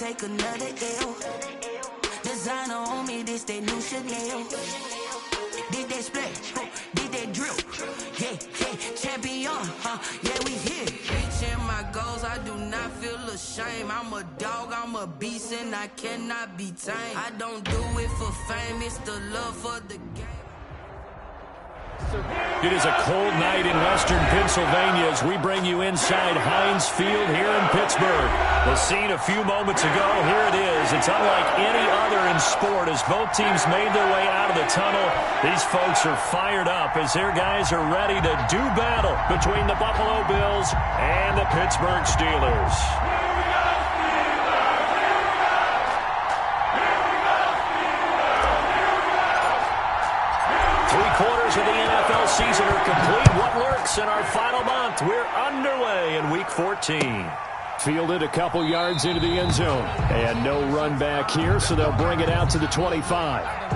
take another L. Designer on me, this they new Chanel. Did they split? Did they drill? Yeah, champion, yeah, we here. Reaching my goals, I do not feel ashamed. I'm a dog, I'm a beast, and I cannot be tamed. I don't do it for fame, it's the love for the game. It is a cold night in western Pennsylvania as we bring you inside Heinz Field here in Pittsburgh. The scene a few moments ago, here it is. It's unlike any other in sport as both teams made their way out of the tunnel. These folks are fired up as their guys are ready to do battle between the Buffalo Bills and the Pittsburgh Steelers. Three-quarters of the NFL season are complete. What lurks in our final month? We're underway in Week 14. Fielded a couple yards into the end zone. And no run back here, so they'll bring it out to the 25.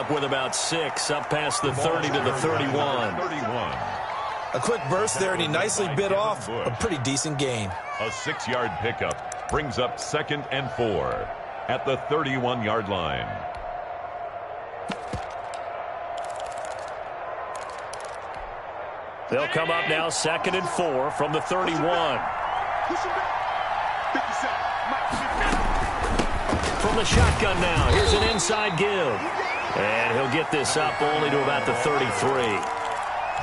With about 6 up past the 30 to the 31. A quick burst there, and he nicely bit off a pretty decent gain. A 6-yard pickup brings up 2nd and 4 at the 31-yard line. They'll come up now 2nd and 4 from the 31. From the shotgun now, here's an inside give. And he'll get this up only to about the 33.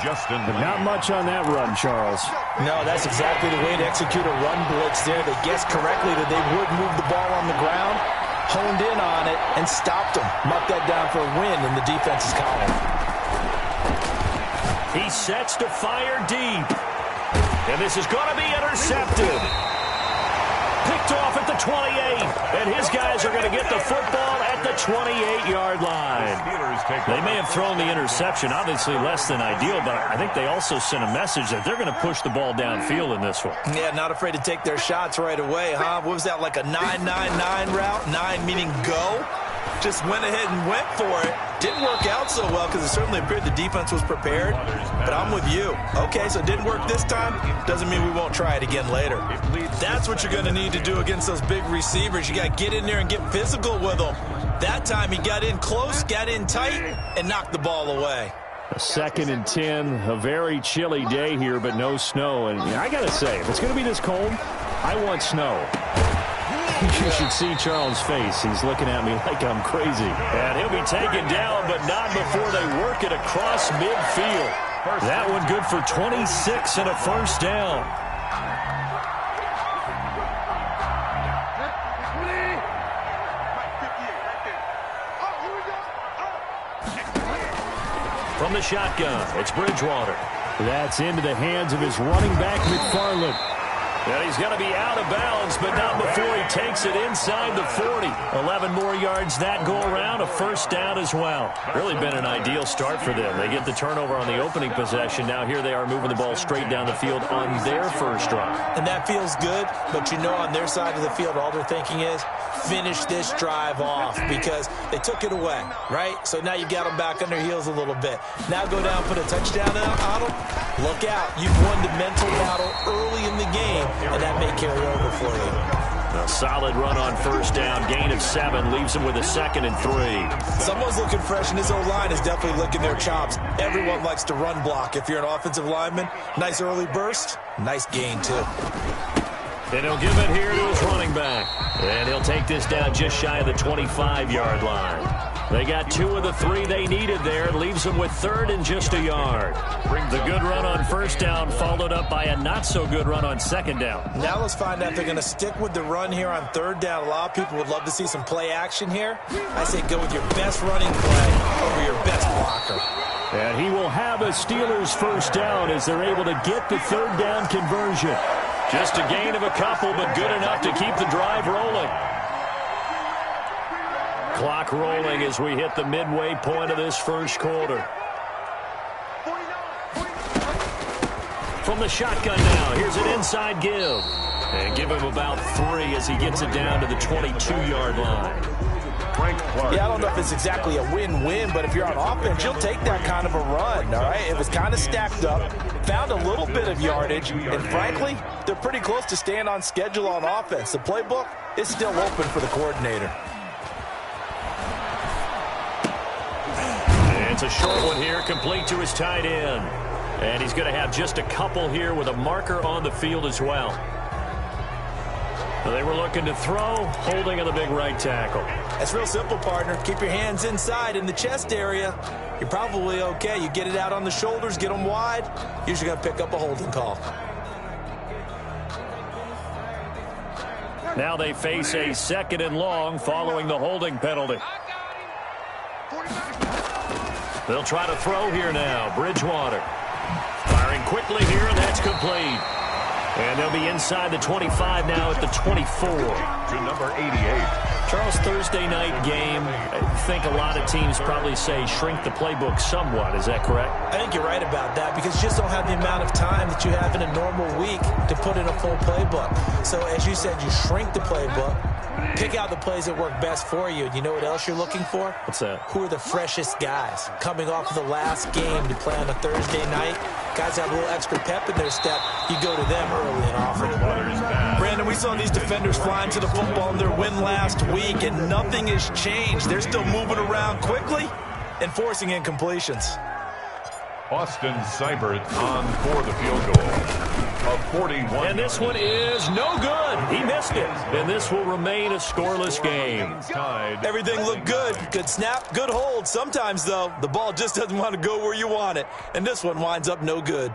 But not much on that run, Charles. No, that's exactly the way to execute a run blitz there. They guessed correctly that they would move the ball on the ground, honed in on it, and stopped them. Mark that down for a win in the defense's column. He sets to fire deep. And this is going to be intercepted. Picked off at the 28, and his guys are going to get the football at the 28-yard line. They may have thrown the interception, obviously less than ideal, but I think they also sent a message that they're going to push the ball downfield in this one. Yeah, not afraid to take their shots right away, huh? What was that, like a 9-9-9 route? 9 meaning go? Just went ahead and went for it. Didn't work out so well because it certainly appeared the defense was prepared. But I'm with you. Okay, so it didn't work this time. Doesn't mean we won't try it again later. That's what you're going to need to do against those big receivers. You got to get in there and get physical with them. That time he got in close, got in tight, and knocked the ball away. A 2nd and 10, a very chilly day here, but no snow. And I got to say, if it's going to be this cold, I want snow. You should see Charles' face. He's looking at me like I'm crazy. And he'll be taken down, but not before they work it across midfield. That one good for 26 and a first down. From the shotgun, it's Bridgewater. That's into the hands of his running back, McFarland. And he's going to be out of bounds, but not before he takes it inside the 40. 11 more yards that go around, a first down as well. Really been an ideal start for them. They get the turnover on the opening possession. Now here they are moving the ball straight down the field on their first drive. And that feels good, but you know on their side of the field, all they're thinking is, finish this drive off because they took it away, right? So now you got them back on their heels a little bit. Now go down, put a touchdown on them. Look out. You've won the mental battle early in the game, and that may carry over for you. A solid run on first down. Gain of 7 leaves them with a 2nd and 3. Someone's looking fresh, and his O-line is definitely licking their chops. Everyone likes to run block. If you're an offensive lineman, nice early burst, nice gain too. And he'll give it here to his running back. And he'll take this down just shy of the 25-yard line. They got 2 of the 3 they needed there. Leaves them with 3rd and just a yard. The good run on first down followed up by a not-so-good run on second down. Now let's find out if they're going to stick with the run here on 3rd down. A lot of people would love to see some play action here. I say go with your best running play over your best blocker. And he will have a Steelers first down as they're able to get the third down conversion. Just a gain of a couple, but good enough to keep the drive rolling. Clock rolling as we hit the midway point of this first quarter. From the shotgun now, here's an inside give. And give him about 3 as he gets it down to the 22-yard line. Yeah, I don't know if it's exactly a win-win, but if you're on offense, you'll take that kind of a run, all right? It was kind of stacked up, found a little bit of yardage, and frankly, they're pretty close to staying on schedule on offense. The playbook is still open for the coordinator. And it's a short one here, complete to his tight end. And he's going to have just a couple here with a marker on the field as well. They were looking to throw, holding on the big right tackle. That's real simple, partner. Keep your hands inside in the chest area. You're probably okay. You get it out on the shoulders, get them wide. Usually going to pick up a holding call. Now they face a 2nd and long following the holding penalty. They'll try to throw here now. Bridgewater firing quickly here, and that's complete. And they'll be inside the 25 now at the 24. To number 88. Charles, Thursday night game, I think a lot of teams probably say shrink the playbook somewhat. Is that correct? I think you're right about that because you just don't have the amount of time that you have in a normal week to put in a full playbook. So as you said, you shrink the playbook, pick out the plays that work best for you. You know what else you're looking for? What's that? Who are the freshest guys coming off of the last game to play on a Thursday night? Guys have a little extra pep in their step. You go to them early and often. Brandon, we saw these defenders flying to the football in their win last week, and nothing has changed. They're still moving around quickly and forcing incompletions. Austin Seibert on for the field goal. A 41. And this one is no good. He missed it. And this will remain a scoreless game. Everything looked good. Good snap, good hold. Sometimes, though, the ball just doesn't want to go where you want it. And this one winds up no good.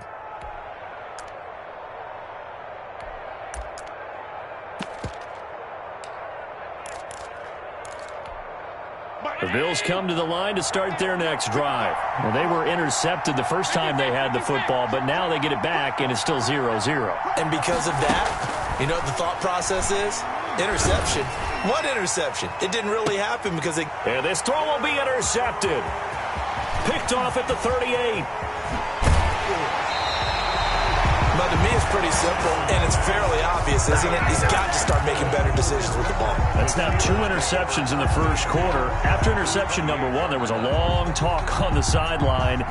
The Bills come to the line to start their next drive. Well, they were intercepted the first time they had the football, but now they get it back, and it's still 0-0. And because of that, you know what the thought process is? Interception. What interception? It didn't really happen because they... And this throw will be intercepted. Picked off at the 38. But to me, it's pretty simple, and it's fairly obvious, isn't it? He's got to start making better decisions with the ball. That's now 2 interceptions in the first quarter. After interception number 1, there was a long talk on the sideline,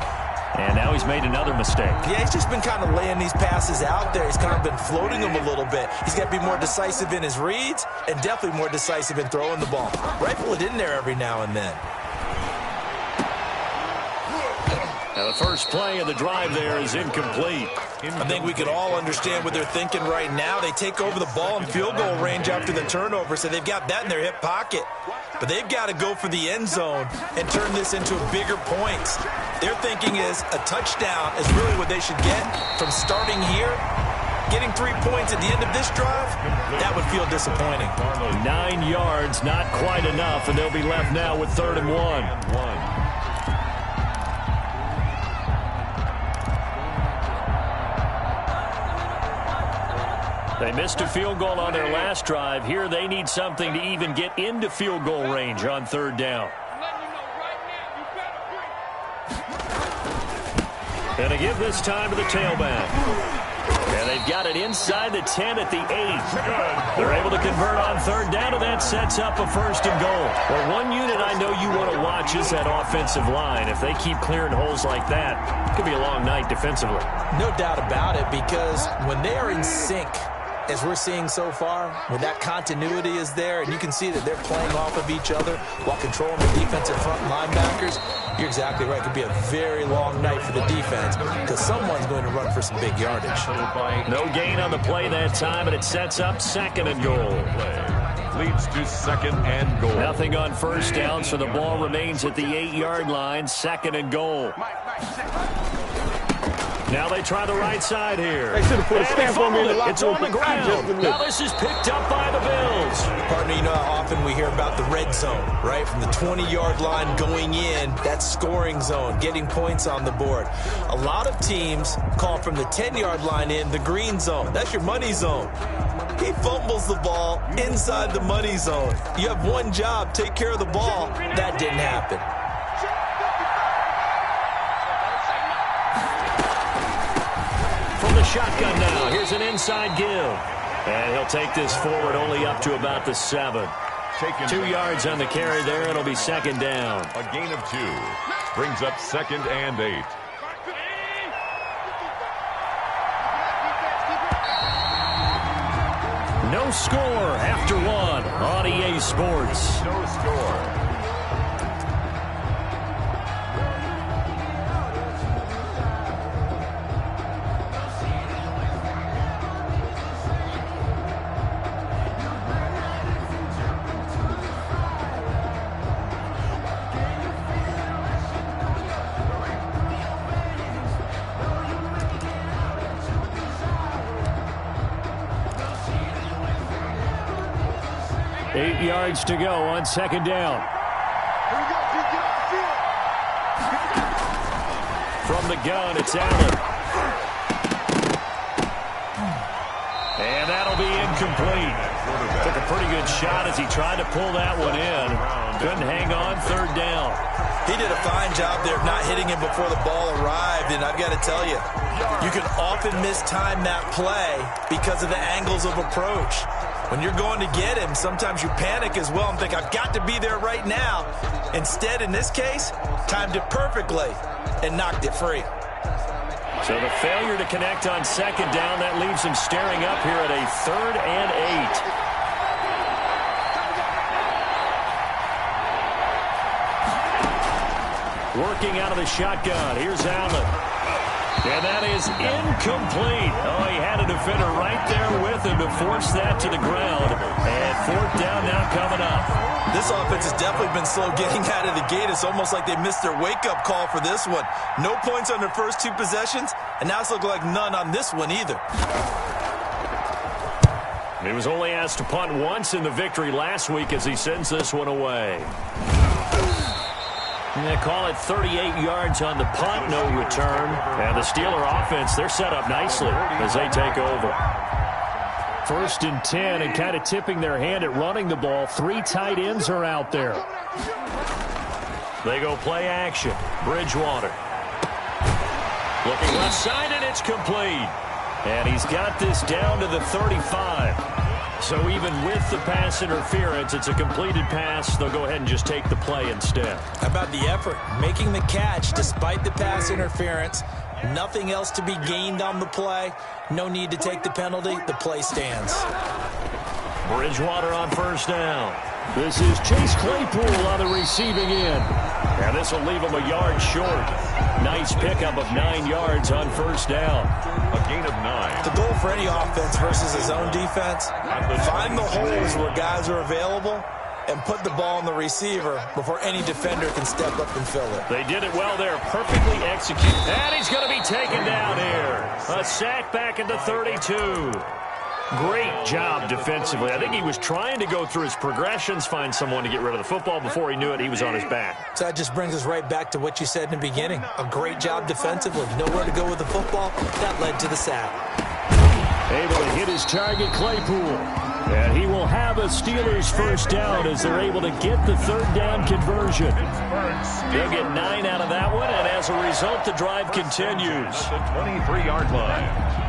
and now he's made another mistake. Yeah, he's just been kind of laying these passes out there. He's kind of been floating them a little bit. He's got to be more decisive in his reads and definitely more decisive in throwing the ball. Rifle it in there every now and then. Now the first play of the drive there is incomplete. I think we could all understand what they're thinking right now. They take over the ball in field goal range after the turnover, so they've got that in their hip pocket. But they've got to go for the end zone and turn this into bigger points. Their thinking is a touchdown is really what they should get from starting here. Getting 3 points at the end of this drive, that would feel disappointing. 9 yards, not quite enough, and they'll be left now with 3rd and 1. They missed a field goal on their last drive. Here they need something to even get into field goal range on 3rd down. And to give this time to the tailback. And they've got it inside the 10 at the 8. They're able to convert on 3rd down, and that sets up a 1st and goal. Well, one unit I know you want to watch is that offensive line. If they keep clearing holes like that, it could be a long night defensively. No doubt about it, because when they are in sync, as we're seeing so far, when that continuity is there, and you can see that they're playing off of each other while controlling the defensive front linebackers, you're exactly right. It could be a very long night for the defense because someone's going to run for some big yardage. No gain on the play that time, and it sets up 2nd and goal. Leads to 2nd and goal. Nothing on 1st down, so the ball remains at the 8-yard line, 2nd and goal. Now they try the right side here. They should have put a stamp on me. It's on the ground. Now this is picked up by the Bills. Eagles. Partner, you know how often we hear about the red zone, right? From the 20-yard line going in, that scoring zone, getting points on the board. A lot of teams call from the 10-yard line in the green zone. That's your money zone. He fumbles the ball inside the money zone. You have one job, take care of the ball. That didn't happen. From the shotgun now, here's an inside give. And he'll take this forward only up to about the 7. 2 yards on the carry there. It'll be second down. A gain of 2. Brings up 2nd and 8. No score after 1 on EA Sports. No score. Yards to go on second down. From the gun, it's Allen. And that'll be incomplete. Took a pretty good shot as he tried to pull that one in. Couldn't hang on, third down. He did a fine job there of not hitting him before the ball arrived, and I've got to tell you, you can often mistime that play because of the angles of approach. When you're going to get him, sometimes you panic as well and think, I've got to be there right now. Instead, in this case, timed it perfectly and knocked it free. So the failure to connect on second down, that leaves him staring up here at a 3rd and 8. Working out of the shotgun. Here's Allen. And that is incomplete. Oh, he had a defender right there with him to force that to the ground. And 4th down now coming up. This offense has definitely been slow getting out of the gate. It's almost like they missed their wake-up call for this one. No points on their first 2 possessions, and now it's looking like none on this one either. He was only asked to punt once in the victory last week as he sends this one away. They call it 38 yards on the punt, no return. And the Steeler offense, they're set up nicely as they take over. 1st and 10, and kind of tipping their hand at running the ball. 3 tight ends are out there. They go play action. Bridgewater. Looking left side, and it's complete. And he's got this down to the 35. So even with the pass interference, it's a completed pass. They'll go ahead and just take the play instead. How about the effort? Making the catch despite the pass interference. Nothing else to be gained on the play. No need to take the penalty. The play stands. Bridgewater on 1st down. This is Chase Claypool on the receiving end. And this will leave him a yard short. Nice pickup of 9 yards on 1st down. A gain of 9. The goal for any offense versus his own defense, find the holes where guys are available and put the ball on the receiver before any defender can step up and fill it. They did it well there. Perfectly executed. And he's going to be taken down here. A sack back at the 32. Great job defensively. I think he was trying to go through his progressions, find someone to get rid of the football. Before he knew it, he was on his back. So that just brings us right back to what you said in the beginning. A great job defensively. Nowhere to go with the football. That led to the sack. Able to hit his target, Claypool. And he will have a Steelers 1st down as they're able to get the 3rd down conversion. They'll get 9 out of that one, and as a result, the drive continues. At the 23-yard line.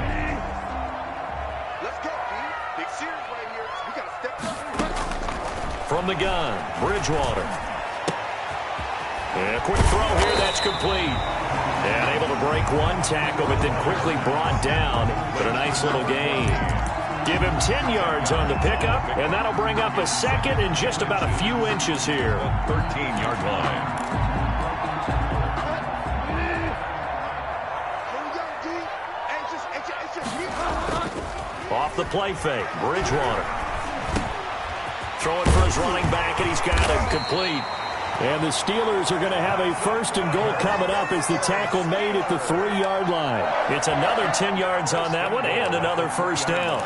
From the gun, Bridgewater. And a quick throw here, that's complete. And able to break 1 tackle, but then quickly brought down. But a nice little gain. Give him 10 yards on the pickup, and that'll bring up a 2nd and just about a few inches here. 13-yard line. Off the play fake, Bridgewater. Throwing for his running back, and he's got him complete. And the Steelers are going to have a 1st and goal coming up as the tackle made at the 3-yard line. It's another 10 yards on that one and another 1st down.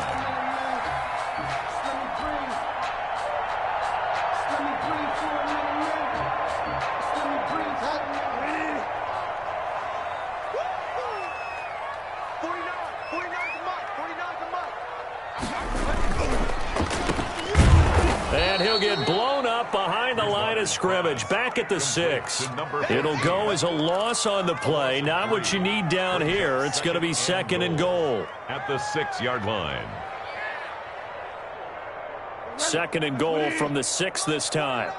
And he'll get blown up behind the line of scrimmage, back at the 6. It'll go as a loss on the play. Not what you need down here. It's going to be 2nd and goal. At the 6-yard line. 2nd and goal from the 6 this time.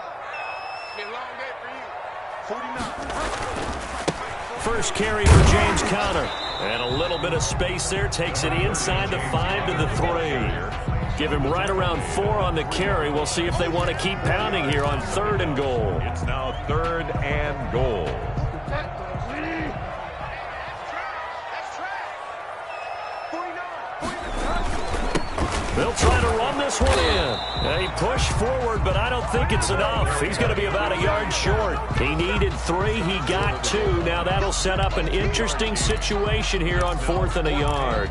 First carry for James Conner. And a little bit of space there. Takes it inside the 5 to the 3. Give him right around 4 on the carry. We'll see if they want to keep pounding here on 3rd and goal. It's now 3rd and goal. They'll try to run this one in. He pushed forward, but I don't think it's enough. He's going to be about a yard short. He needed 3. He got 2. Now that'll set up an interesting situation here on 4th and a yard.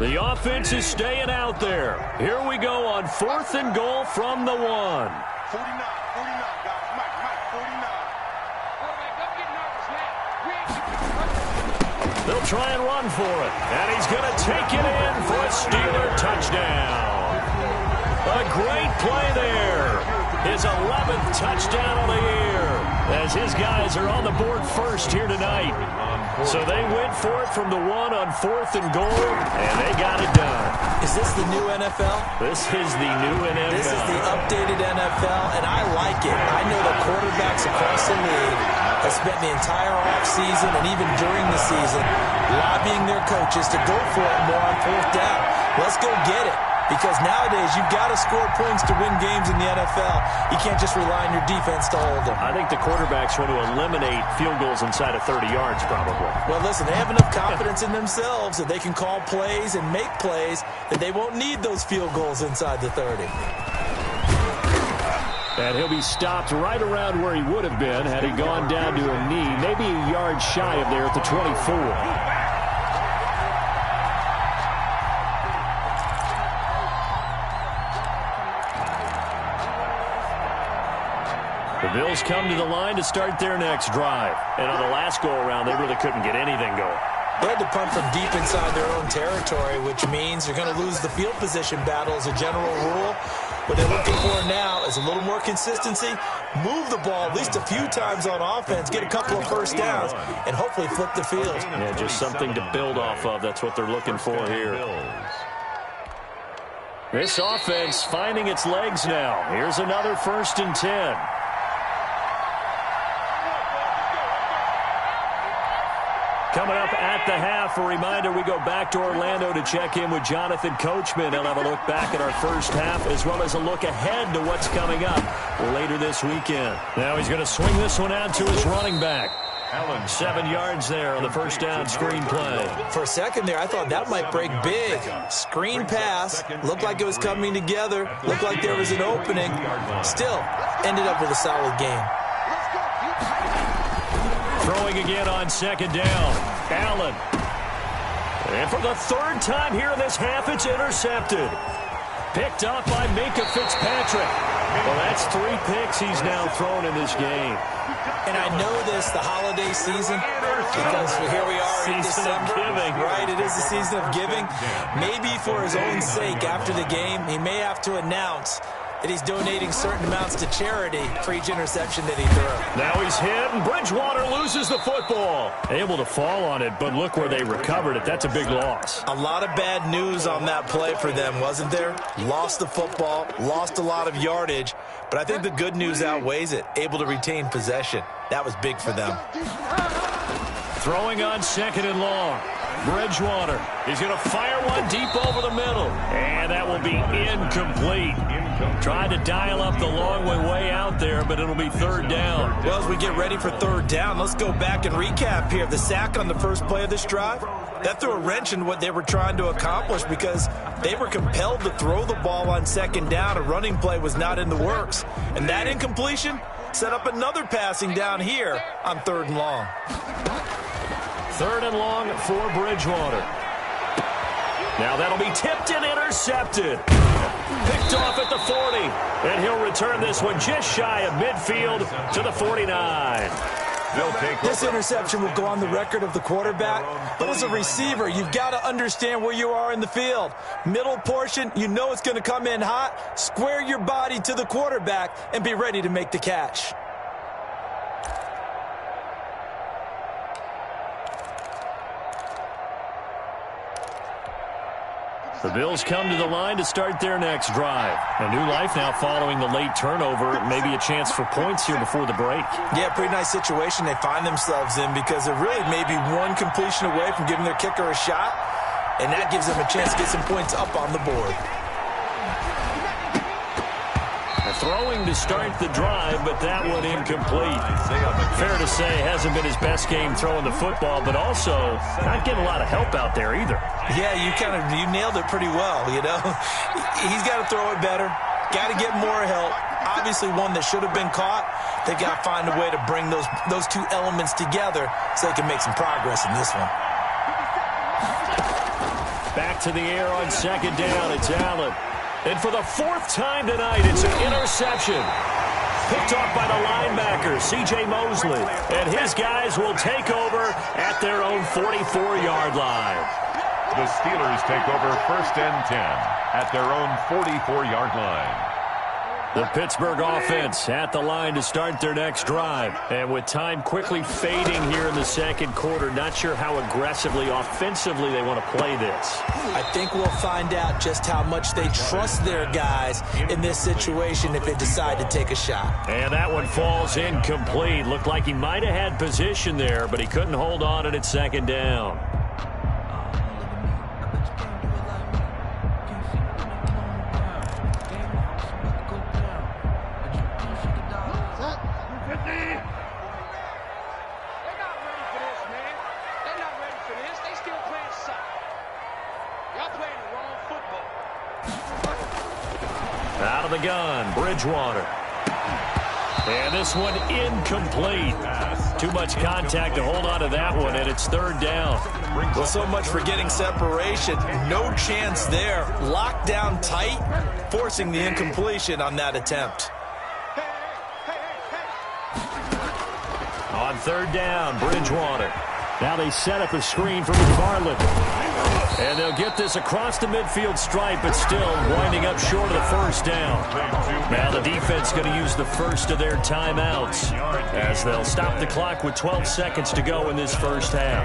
The offense is staying out there. Here we go on 4th and goal from the 1. 49, guys. Mike, 49. They'll try and run for it. And he's going to take it in for a Steeler touchdown. A great play there. His 11th touchdown of the year. As his guys are on the board first here tonight. So they went for it from the 1 on 4th and goal, and they got it done. Is this the new NFL? This is the new NFL. This is the updated NFL, and I like it. I know the quarterbacks across the league have spent the entire offseason and even during the season lobbying their coaches to go for it more on 4th down. Let's go get it. Because nowadays, you've got to score points to win games in the NFL. You can't just rely on your defense to hold them. I think the quarterbacks want to eliminate field goals inside of 30 yards, probably. Well, listen, they have enough confidence in themselves that they can call plays and make plays that they won't need those field goals inside the 30. And he'll be stopped right around where he would have been had he gone down to a knee, maybe a yard shy of there at the 24. The Bills come to the line to start their next drive. And on the last go-around, they really couldn't get anything going. They had to punt from deep inside their own territory, which means you're going to lose the field position battle as a general rule. What they're looking for now is a little more consistency, move the ball at least a few times on offense, get a couple of first downs, and hopefully flip the field. Yeah, just something to build off of. That's what they're looking for here. This offense finding its legs now. Here's another 1st and 10. Coming up at the half, a reminder, we go back to Orlando to check in with Jonathan Coachman. He'll have a look back at our first half as well as a look ahead to what's coming up later this weekend. Now he's going to swing this one out to his running back. 7 yards there on the first down screen play. For a second there, I thought that might break big. Screen pass. Looked like it was coming together. Looked like there was an opening. Still, ended up with a solid game. Throwing again on 2nd down. Allen. And for the 3rd time here in this half, it's intercepted. Picked up by Minkah Fitzpatrick. Well, that's 3 picks he's now thrown in this game. And I know this, the holiday season, because here we are in December. Giving. Right, it is the season of giving. Maybe for his own sake after the game, he may have to announce that he's donating certain amounts to charity for each interception that he threw. Now he's hit, and Bridgewater loses the football. Able to fall on it, but look where they recovered it. That's a big loss. A lot of bad news on that play for them, wasn't there? Lost the football, lost a lot of yardage, but I think the good news outweighs it. Able to retain possession. That was big for them. Throwing on 2nd and long. Bridgewater. He's going to fire one deep over the middle. And that will be incomplete. Tried to dial up the long way out there, but it'll be 3rd down. Well, as we get ready for 3rd down, let's go back and recap here. The sack on the first play of this drive, that threw a wrench in what they were trying to accomplish because they were compelled to throw the ball on 2nd down. A running play was not in the works. And that incompletion set up another passing down here on 3rd and long. 3rd and long for Bridgewater. Now that'll be tipped and intercepted. Picked off at the 40. And he'll return this one just shy of midfield to the 49. This interception will go on the record of the quarterback, but as a receiver, you've got to understand where you are in the field. Middle portion, you know it's going to come in hot. Square your body to the quarterback and be ready to make the catch. The Bills come to the line to start their next drive. A new life now following the late turnover. Maybe a chance for points here before the break. Yeah, pretty nice situation they find themselves in because they're really maybe one completion away from giving their kicker a shot, and that gives them a chance to get some points up on the board. Throwing to start the drive, but that one incomplete. Fair to say, hasn't been his best game throwing the football, but also not getting a lot of help out there either. Yeah, you nailed it pretty well, you know. He's got to throw it better, got to get more help. Obviously one that should have been caught. They've got to find a way to bring those two elements together so they can make some progress in this one. Back to the air on second down. It's Allen. And for the fourth time tonight, it's an interception. Picked off by the linebacker, C.J. Mosley. And his guys will take over at their own 44-yard line. The Steelers take over 1st and 10 at their own 44-yard line. The Pittsburgh offense at the line to start their next drive. And with time quickly fading here in the second quarter, not sure how aggressively, offensively they want to play this. I think we'll find out just how much they trust their guys in this situation if they decide to take a shot. And that one falls incomplete. Looked like he might have had position there, but he couldn't hold on at second down. Out of the gun, Bridgewater. And this one incomplete. Too much contact to hold on to that one, and it's third down. Well, so much for getting separation. No chance there. Locked down tight, forcing the incompletion on that attempt. On third down, Bridgewater. Now they set up a screen for McFarland. And they'll get this across the midfield stripe, but still winding up short of the first down. Now the defense going to use the first of their timeouts as they'll stop the clock with 12 seconds to go in this first half.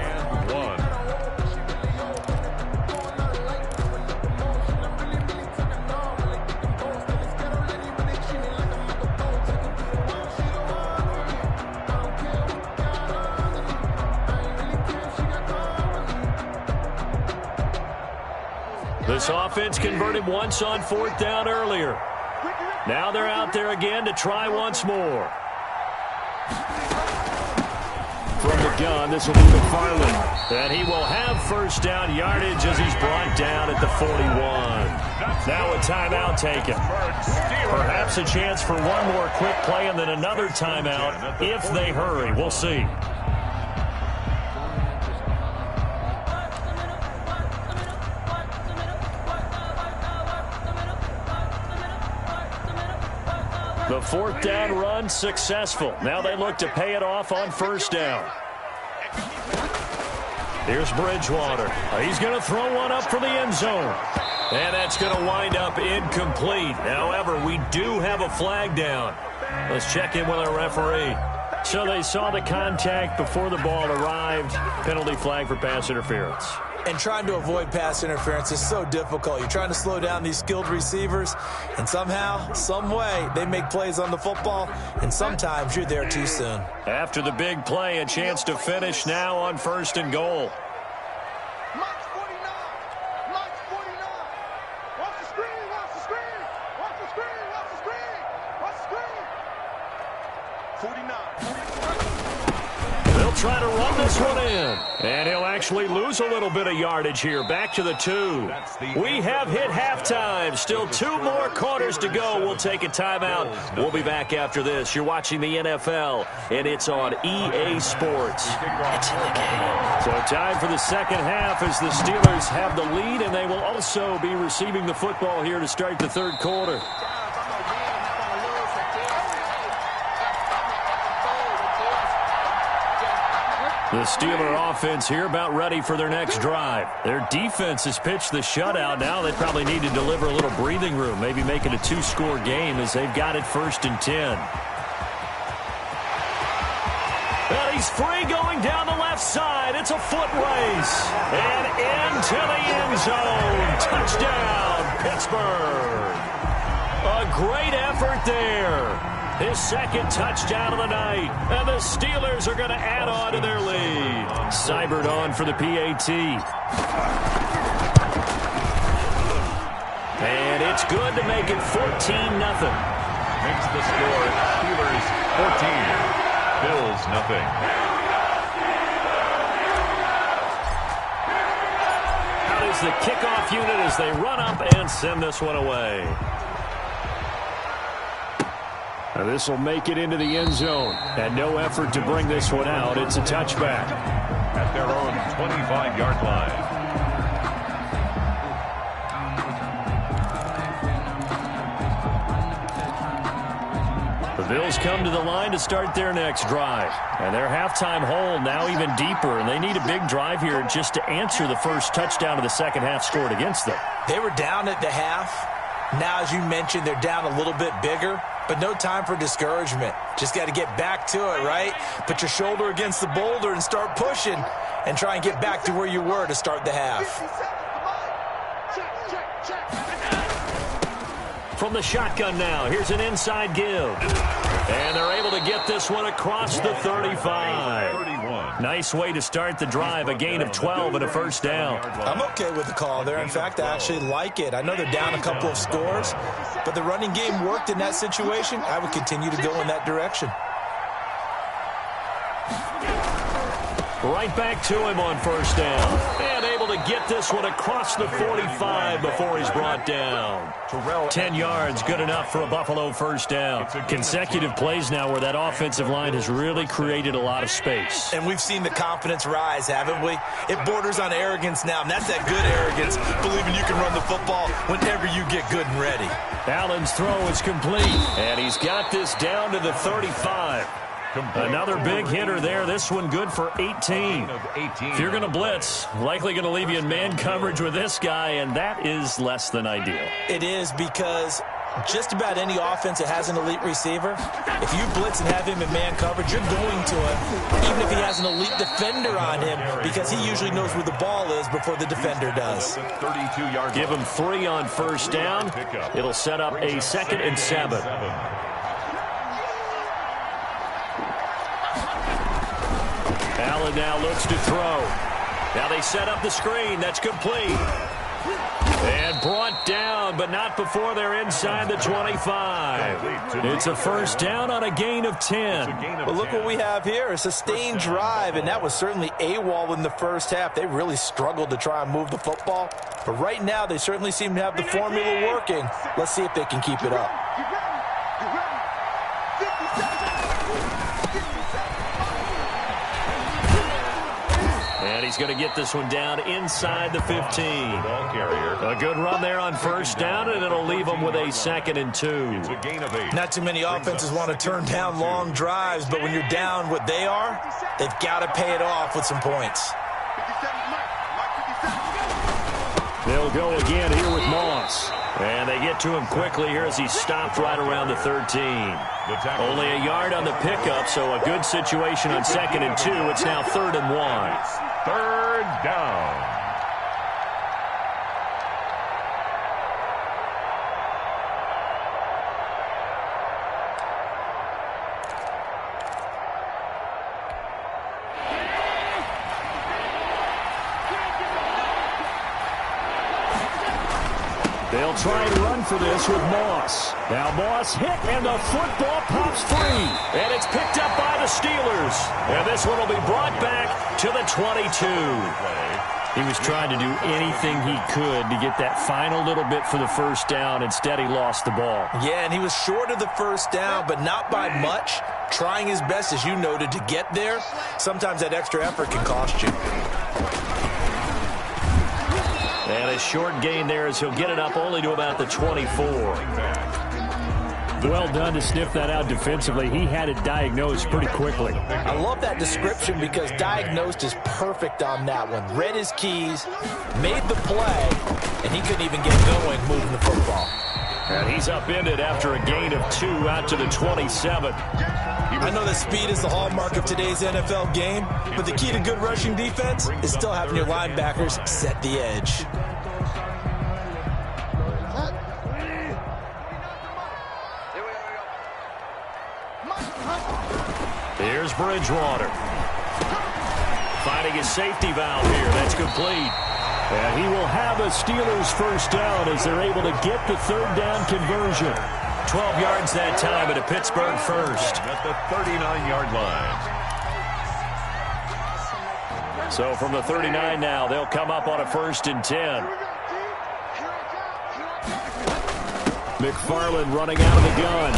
This offense converted once on fourth down earlier. Now they're out there again to try once more. From the gun, this will be McFarland. And he will have first down yardage as he's brought down at the 41. Now a timeout taken. Perhaps a chance for one more quick play and then another timeout if they hurry. We'll see. The fourth down run successful. Now they look to pay it off on first down. Here's Bridgewater. He's going to throw one up for the end zone. And that's going to wind up incomplete. However, we do have a flag down. Let's check in with our referee. So they saw the contact before the ball arrived. Penalty flag for pass interference. And trying to avoid pass interference is so difficult. You're trying to slow down these skilled receivers, and somehow, some way, they make plays on the football, and sometimes you're there too soon. After the big play, a chance to finish now on first and goal. try to run this one in. And he'll actually lose a little bit of yardage here. Back to the 2. We have hit halftime. Still 2 more quarters to go. We'll take a timeout. We'll be back after this. You're watching the NFL, and it's on EA Sports. It's in the game. So time for the second half as the Steelers have the lead, and they will also be receiving the football here to start the third quarter. The Steeler offense here about ready for their next drive. Their defense has pitched the shutout. Now they probably need to deliver a little breathing room, maybe make it a 2-score game as they've got it 1st and 10. Well, he's free going down the left side. It's a foot race. And into the end zone. Touchdown, Pittsburgh. A great effort there. His second touchdown of the night. And the Steelers are going to add on to their lead. Seibert on for the PAT. And it's good to make it 14-0. Makes the score Steelers 14. Bills nothing. Out is the kickoff unit as they run up and send this one away. Now this will make it into the end zone. And no effort to bring this one out. It's a touchback. At their own 25-yard line. The Bills come to the line to start their next drive. And their halftime hole now even deeper. And they need a big drive here just to answer the first touchdown of the second half scored against them. They were down at the half. Now, as you mentioned, they're down a little bit bigger. But no time for discouragement. Just got to get back to it, right? Put your shoulder against the boulder and start pushing. And try and get back to where you were to start the half. From the shotgun now, here's an inside give. And they're able to get this one across the 35. Nice way to start the drive, a gain of 12 and a first down. I'm okay with the call there. In fact, I actually like it. I know they're down a couple of scores, but the running game worked in that situation. I would continue to go in that direction. Right back to him on first down. And able to get this one across the 45 before he's brought down. 10 yards, good enough for a Buffalo first down. Consecutive plays now where that offensive line has really created a lot of space. And we've seen the confidence rise, haven't we? It borders on arrogance now, and that's that good arrogance, believing you can run the football whenever you get good and ready. Allen's throw is complete, and he's got this down to the 35. Another big hitter there. This one good for 18. If you're going to blitz, likely going to leave you in man coverage with this guy, and that is less than ideal. It is, because just about any offense that has an elite receiver, if you blitz and have him in man coverage, you're going to him, even if he has an elite defender on him, because he usually knows where the ball is before the defender does. Give him 3 on first down. It'll set up a 2nd and 7. Allen now looks to throw. Now they set up the screen. That's complete. And brought down, but not before they're inside the 25. It's a first down on a gain of 10. Well, look what we have here. A sustained drive, and that was certainly AWOL in the first half. They really struggled to try and move the football. But right now, they certainly seem to have the formula working. Let's see if they can keep it up. And he's going to get this one down inside the 15. Ball carrier. A good run there on first down, and it'll leave them with a 2nd and 2. It's a gain of 8. Not too many offenses want to turn down long drives, but when you're down what they are, they've got to pay it off with some points. They'll go again here with Moss. And they get to him quickly here as he stopped right around the 13. Only a yard on the pickup, so a good situation on 2nd and 2. It's now 3rd and 1. 3rd down. They'll try and run for this with Moss. Now Moss hit, and the football pops free. And it's picked up by the Steelers. And this one will be brought back to the 22. He was trying to do anything he could to get that final little bit for the first down. Instead, he lost the ball. Yeah, and he was short of the first down, but not by much. Trying his best, as you noted, to get there. Sometimes that extra effort can cost you. And a short gain there as he'll get it up only to about the 24. Well done to sniff that out defensively. He had it diagnosed pretty quickly. I love that description because diagnosed is perfect on that one. Read his keys, made the play, and he couldn't even get going moving the football. And he's upended after a gain of 2 out to the 27. I know that speed is the hallmark of today's NFL game, but the key to good rushing defense is still having your linebackers set the edge. Here's Bridgewater. Finding his safety valve here. That's complete. And he will have a Steelers first down as they're able to get the third down conversion. 12 yards that time at a Pittsburgh first. At the 39-yard line. So from the 39 now, they'll come up on a 1st and 10. McFarland running out of the gun.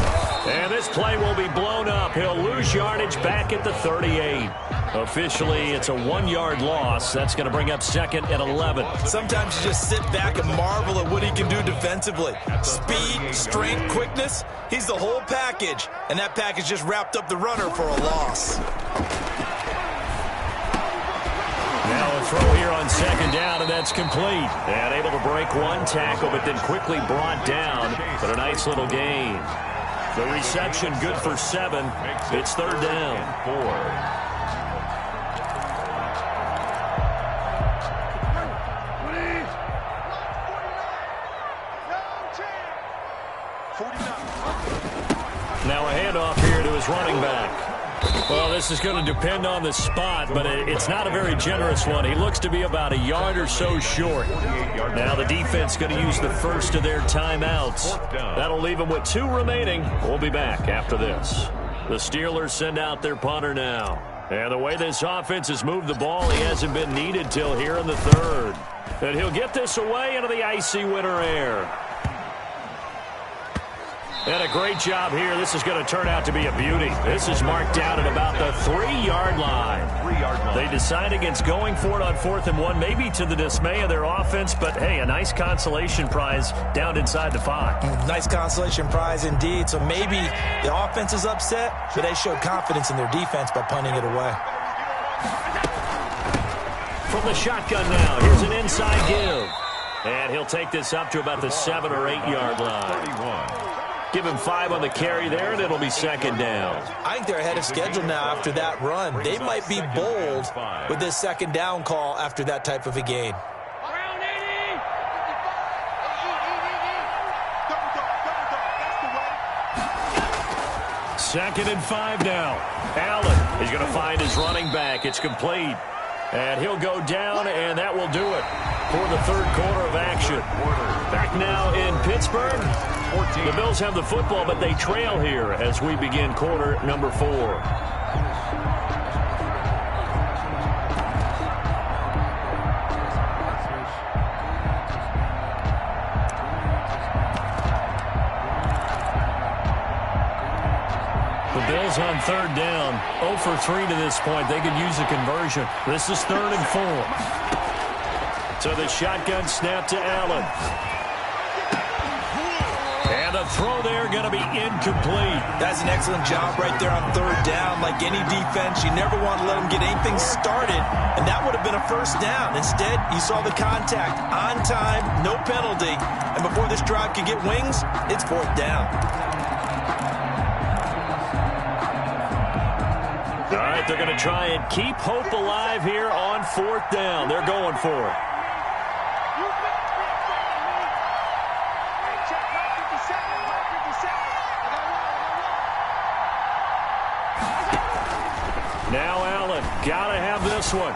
And this play will be blown up. He'll lose yardage back at the 38. Officially, it's a 1-yard loss. That's going to bring up 2nd and 11. Sometimes you just sit back and marvel at what he can do defensively. Speed, strength, quickness. He's the whole package. And that package just wrapped up the runner for a loss. Now a throw here on 2nd down, and that's complete. And able to break one tackle, but then quickly brought down. But a nice little gain. The reception good for 7. It's 3rd down. 4. Now a handoff here to his running back. Well, this is going to depend on the spot, but it's not a very generous one. He looks to be about a yard or so short. Now the defense going to use the first of their timeouts. That'll leave them with 2 remaining. We'll be back after this. The Steelers send out their punter now. And the way this offense has moved the ball, he hasn't been needed till here in the 3rd. And he'll get this away into the icy winter air. And a great job here. This is going to turn out to be a beauty. This is marked down at about the 3-yard line. 3-yard line. They decide against going for it on 4th and 1, maybe to the dismay of their offense, but hey, a nice consolation prize down inside the 5. Nice consolation prize indeed. So maybe the offense is upset, but they showed confidence in their defense by punting it away. From the shotgun now, here's an inside give. And he'll take this up to about the 7 or 8-yard line. 31. Give him 5 on the carry there, and it'll be 2nd down. I think they're ahead of schedule now after that run. They might be bold with this 2nd down call after that type of a gain. Second and 5 now. Allen is going to find his running back. It's complete. And he'll go down, and that will do it for the 3rd quarter of action. Back now in Pittsburgh. The Bills have the football, but they trail here as we begin quarter number 4. The Bills on 3rd down, 0 for 3 to this point. They could use a conversion. This is 3rd and 4. So the shotgun snap to Allen. And the throw there going to be incomplete. That's an excellent job right there on 3rd down. Like any defense, you never want to let them get anything started, and that would have been a first down. Instead, you saw the contact on time, no penalty, and before this drive could get wings, it's 4th down. All right, they're going to try and keep hope alive here on 4th down. They're going for it. Now Allen, gotta have this one.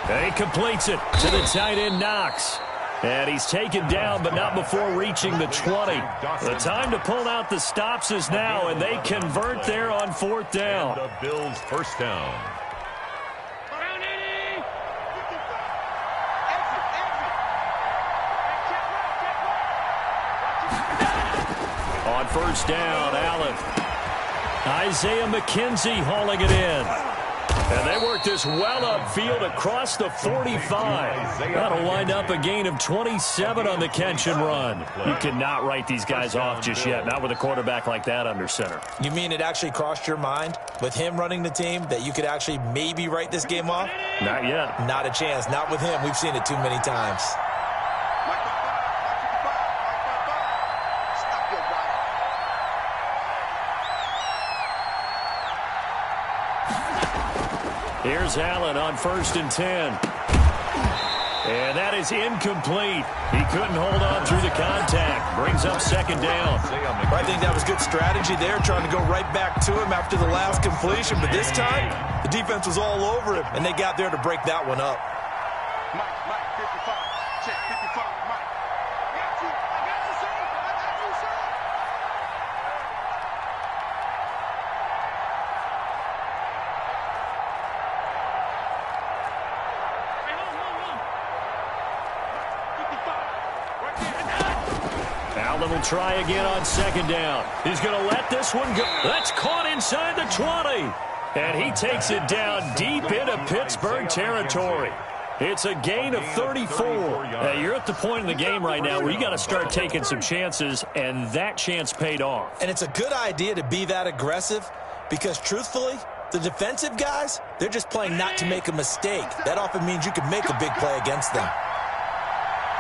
And he completes it to the tight end, Knox. And he's taken down, but not before reaching the 20. The time to pull out the stops is now, and they convert there on 4th down. The Bills' first down. On 1st down, Allen. Isaiah McKenzie hauling it in. And they work this well upfield across the 45. That'll wind up a gain of 27 on the catch and run. You cannot write these guys off just yet, not with a quarterback like that under center. You mean it actually crossed your mind with him running the team that you could actually maybe write this game off? Not yet. Not a chance. Not with him. We've seen it too many times. Here's Allen on 1st and 10. And that is incomplete. He couldn't hold on through the contact. Brings up 2nd down. I think that was good strategy there, trying to go right back to him after the last completion. But this time, the defense was all over him, and they got there to break that one up. Mike, 55. Check, 55. Mike. I got you, sir. I got you, sir. Allen will try again on 2nd down. He's going to let this one go. That's caught inside the 20. And he takes it down deep into Pittsburgh territory. It's a gain of 34. You're at the point in the game right now where you got to start taking some chances, and that chance paid off. And it's a good idea to be that aggressive because, truthfully, the defensive guys, they're just playing not to make a mistake. That often means you can make a big play against them.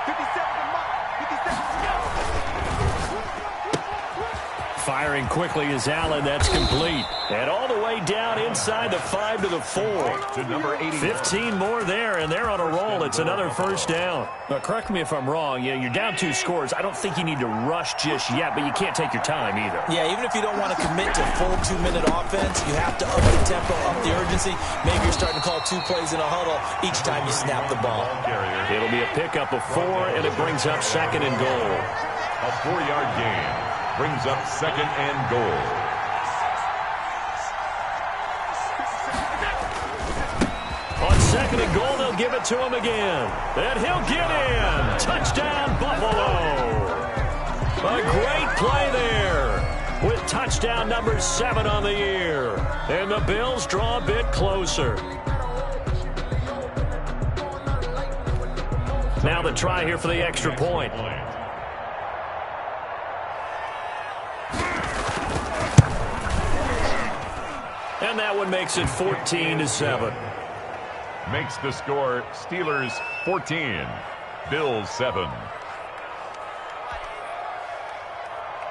57 to Mike. 57 to Firing quickly is Allen. That's complete. And all the way down inside the 5 to the 4. To number 80. 15 more there, and they're on a roll. It's another 1st down. Now, correct me if I'm wrong. You're down 2 scores. I don't think you need to rush just yet, but you can't take your time either. Yeah, even if you don't want to commit to full 2-minute offense, you have to up the tempo, up the urgency. Maybe you're starting to call 2 plays in a huddle each time you snap the ball. It'll be a pickup of 4, and it brings up 2nd and goal. A 4-yard gain brings up 2nd and goal. On 2nd and goal, they'll give it to him again. And he'll get in. Touchdown, Buffalo. A great play there with touchdown number 7 on the year. And the Bills draw a bit closer. Now the try here for the extra point. And that one makes it 14-7. Makes the score Steelers 14, Bills 7.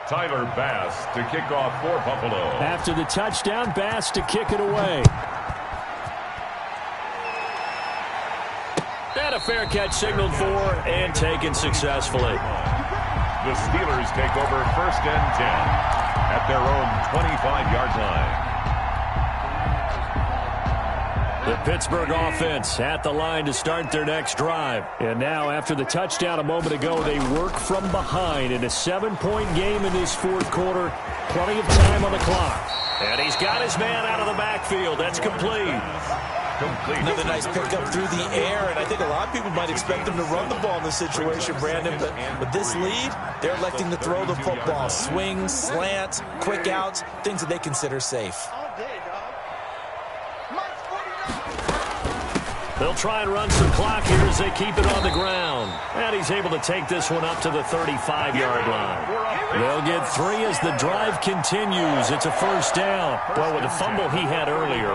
Tyler Bass to kick off for Buffalo. After the touchdown, Bass to kick it away. And a fair catch signaled for and taken successfully. The Steelers take over 1st and 10 at their own 25-yard line. The Pittsburgh offense at the line to start their next drive. And now, after the touchdown a moment ago, they work from behind in a 7-point game in this 4th quarter. Plenty of time on the clock. And he's got his man out of the backfield. That's complete. Another nice pickup through the air, and I think a lot of people might expect them to run the ball in this situation, Brandon, but with this lead, they're electing to throw the football. Swings, slants, quick outs, things that they consider safe. They'll try and run some clock here as they keep it on the ground. And he's able to take this one up to the 35-yard line. They'll get 3 as the drive continues. It's a 1st down. Well, with the fumble he had earlier,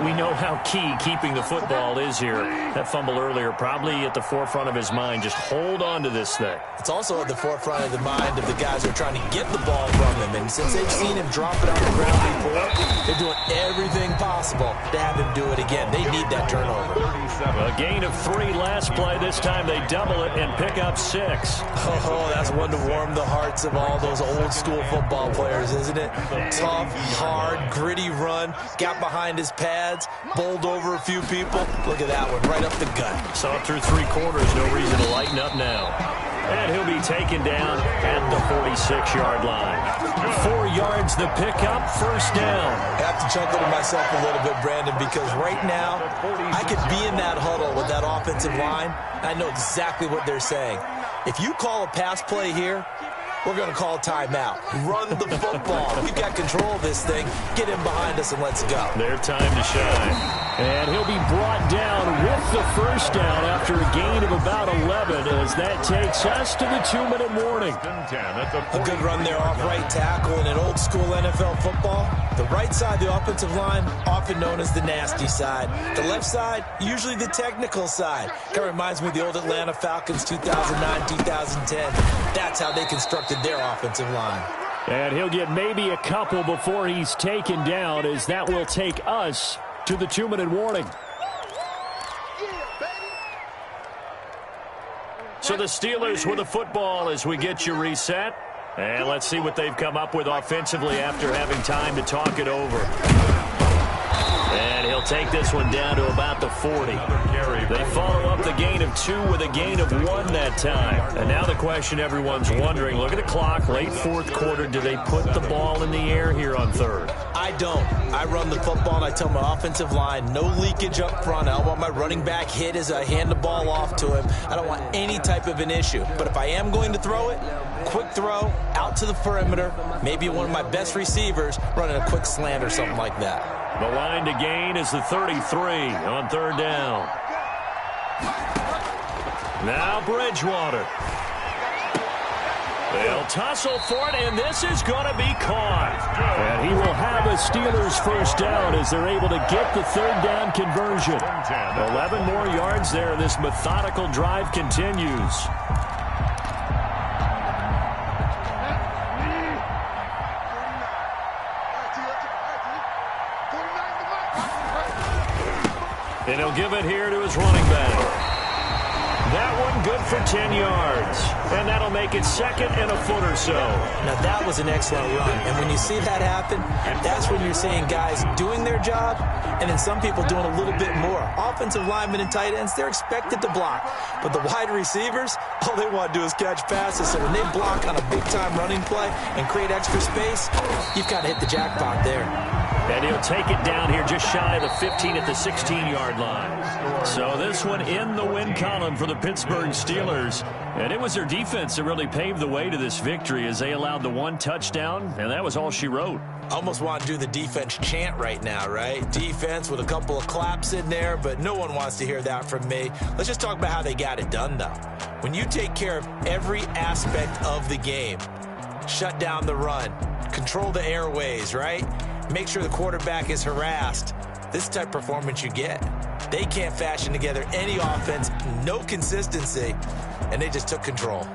we know how key keeping the football is here. That fumble earlier probably at the forefront of his mind. Just hold on to this thing. It's also at the forefront of the mind of the guys who are trying to get the ball from him. And since they've seen him drop it on the ground before, they're doing everything possible to have him do it again. They need that turnover. A gain of 3 last play. This time they double it and pick up 6. Oh, that's one to warm the hearts of all those old-school football players, isn't it? Tough, hard, gritty run. Got behind his pads, bowled over a few people. Look at that one, right up the gut. Saw it through 3 quarters. No reason to lighten up now. And he'll be taken down at the 46-yard line. 4 yards the pickup, first down. I have to chuckle to myself a little bit, Brandon, because right now I could be in that huddle with that offensive line. I know exactly what they're saying. If you call a pass play here, we're going to call a timeout. Run the football. We've got control of this thing. Get in behind us and let's go. Their time to shine. And he'll be brought down with the first down after a gain of about 11 as that takes us to the 2-minute warning. A good run there off right tackle in an old-school NFL football. The right side, the offensive line, often known as the nasty side. The left side, usually the technical side. Kind of reminds me of the old Atlanta Falcons 2009-2010. That's how they constructed their offensive line. And he'll get maybe a couple before he's taken down, as that will take us to the 2-minute warning. So the Steelers with the football as we get you reset. And let's see what they've come up with offensively after having time to talk it over. And he'll take this one down to about the 40. They follow up the gain of 2 with a gain of 1 that time. And now the question everyone's wondering, look at the clock, late 4th quarter, do they put the ball in the air here on 3rd? I don't. I run the football and I tell my offensive line, no leakage up front. I don't want my running back hit as I hand the ball off to him. I don't want any type of an issue. But if I am going to throw it, quick throw, out to the perimeter, maybe one of my best receivers running a quick slant or something like that. The line to gain is the 33 on 3rd down. Now Bridgewater. They'll tussle for it, and this is going to be caught. And he will have a Steelers first down as they're able to get the 3rd down conversion. 11 more yards there, and this methodical drive continues. And he'll give it here to his running back. That one good for 10 yards. And that'll make it 2nd and a foot or so. Now that was an excellent run. And when you see that happen, that's when you're seeing guys doing their job and then some people doing a little bit more. Offensive linemen and tight ends, they're expected to block. But the wide receivers, all they want to do is catch passes. So when they block on a big-time running play and create extra space, you've got to hit the jackpot there. And he'll take it down here just shy of the 15 at the 16-yard line. So this one in the win column for the Pittsburgh Steelers. And it was their defense that really paved the way to this victory as they allowed the 1 touchdown, and that was all she wrote. Almost want to do the defense chant right now, right? Defense with a couple of claps in there, but no one wants to hear that from me. Let's just talk about how they got it done, though. When you take care of every aspect of the game, shut down the run, control the airways, right? Make sure the quarterback is harassed. This type of performance you get. They can't fashion together any offense, no consistency, and they just took control.